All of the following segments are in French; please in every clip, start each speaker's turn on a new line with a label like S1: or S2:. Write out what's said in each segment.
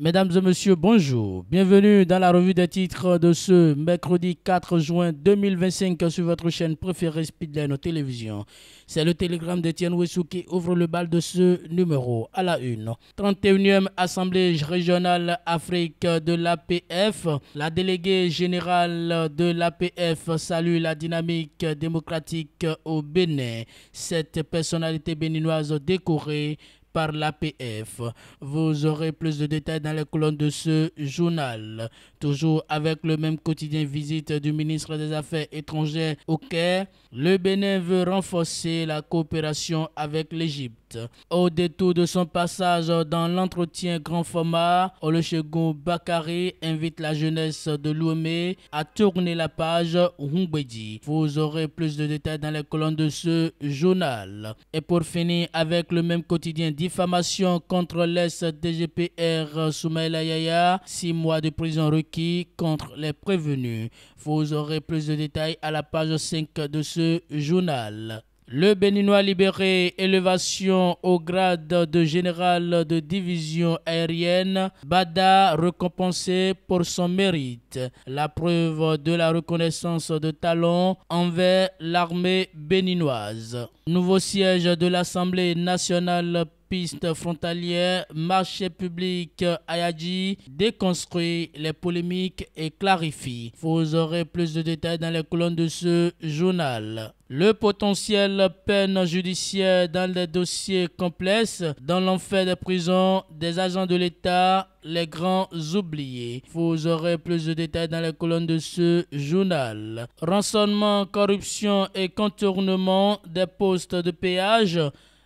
S1: Mesdames et messieurs, bonjour. Bienvenue dans la revue des titres de ce mercredi 4 juin 2025 sur votre chaîne préférée Speedline Télévision. C'est le télégramme d'Étienne Wessou qui ouvre le bal de ce numéro à la une. 31e Assemblée régionale Afrique de l'APF. La déléguée générale de l'APF salue la dynamique démocratique au Bénin. Cette personnalité béninoise décorée par l'APF. Vous aurez plus de détails dans les colonnes de ce journal. Toujours avec le même quotidien, visite du ministre des Affaires étrangères au Caire. Le Bénin veut renforcer la coopération avec l'Égypte. Au détour de son passage dans l'entretien grand format, Olusegun Bakari invite la jeunesse de Lomé à tourner la page Humbedi. Vous aurez plus de détails dans les colonnes de ce journal. Et pour finir avec le même quotidien, diffamation contre l'ex-DGPR Soumaïla Yaya, 6 mois de prison requis contre les prévenus. Vous aurez plus de détails à la page 5 de ce journal. Le Béninois libéré, élévation au grade de général de division aérienne, Bada récompensé pour son mérite. La preuve de la reconnaissance de talent envers l'armée béninoise. Nouveau siège de l'Assemblée nationale, piste frontalière, marché public Ayadji, déconstruit les polémiques et clarifie. Vous aurez plus de détails dans les colonnes de ce journal. Le potentiel peine judiciaire dans les dossiers complexes, dans l'enfer des prisons, des agents de l'État, les grands oubliés. Vous aurez plus de détails dans les colonnes de ce journal. Rançonnement, corruption et contournement des postes de péage.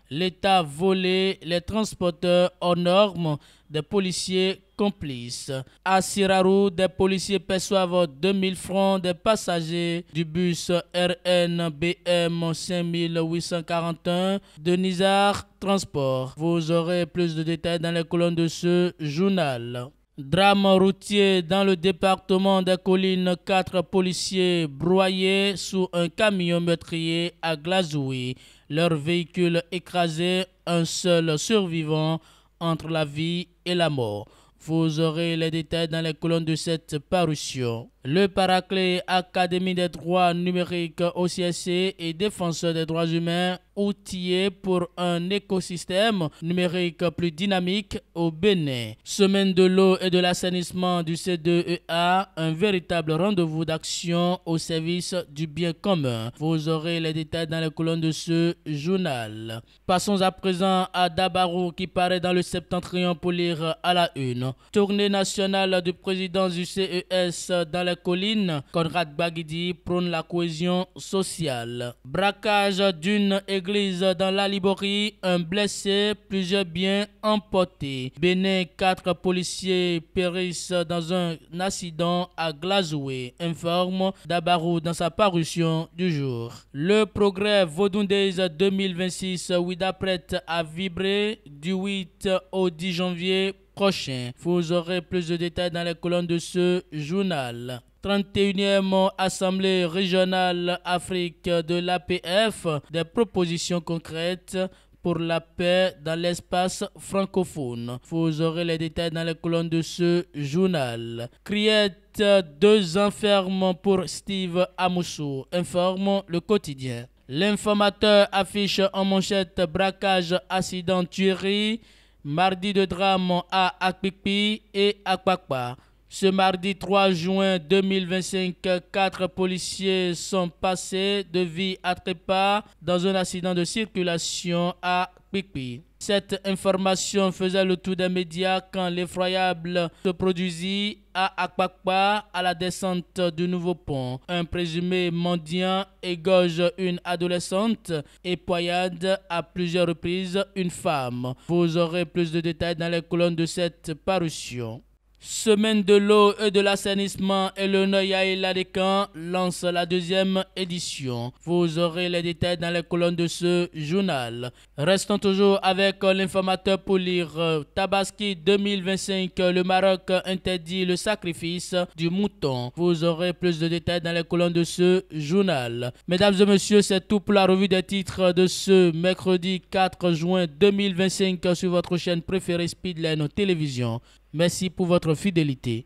S1: L'État volé les transporteurs aux normes, des policiers complices. À Sirarou, des policiers perçoivent 2000 francs des passagers du bus RNBM 5841 de Nizar Transport. Vous aurez plus de détails dans les colonnes de ce journal. Drame routier dans le département des Collines, 4 policiers broyés sous un camion meurtrier à Glazoui. Leur véhicule écrasé, un seul survivant entre la vie et la mort. Vous aurez les détails dans les colonnes de cette parution. Le Paraclet, Académie des droits numériques OCSC et défenseur des droits humains, outillé pour un écosystème numérique plus dynamique au Bénin. Semaine de l'eau et de l'assainissement du C2EA, un véritable rendez-vous d'action au service du bien commun. Vous aurez les détails dans les colonnes de ce journal. Passons à présent à Dabarou qui paraît dans le Septentrion pour lire à la une. Tournée nationale du président du CES dans les collines, Conrad Baguidi prône la cohésion sociale. Braquage d'une église dans la Liborie, un blessé, plusieurs biens emportés. Bénin, 4 policiers périssent dans un accident à Glazoué, informe Dabarou dans sa parution du jour. Le progrès Vodun Days 2026, Ouida prête à vibrer du 8 au 10 janvier prochain. Vous aurez plus de détails dans les colonnes de ce journal. 31e Assemblée régionale Afrique de l'APF, des propositions concrètes pour la paix dans l'espace francophone. Vous aurez les détails dans les colonnes de ce journal. Criette, 2 ans ferme pour Steve Amoussou, informe le quotidien. L'informateur affiche en manchette braquage, accident, tuerie. Mardi de drame à Akpikpi et Akpakpa. Ce mardi 3 juin 2025, 4 policiers sont passés de vie à trépas dans un accident de circulation à Akpikpi. Cette information faisait le tour des médias quand l'effroyable se produisit à Akpakpa à la descente du nouveau pont. Un présumé mendiant égorge une adolescente et poignarde à plusieurs reprises une femme. Vous aurez plus de détails dans les colonnes de cette parution. Semaine de l'eau et de l'assainissement et le Noyaï Ladécan lance la 2e édition. Vous aurez les détails dans les colonnes de ce journal. Restons toujours avec l'informateur pour lire. Tabaski 2025, le Maroc interdit le sacrifice du mouton. Vous aurez plus de détails dans les colonnes de ce journal. Mesdames et messieurs, c'est tout pour la revue des titres de ce mercredi 4 juin 2025 sur votre chaîne préférée Speedline Télévision. Merci pour votre fidélité.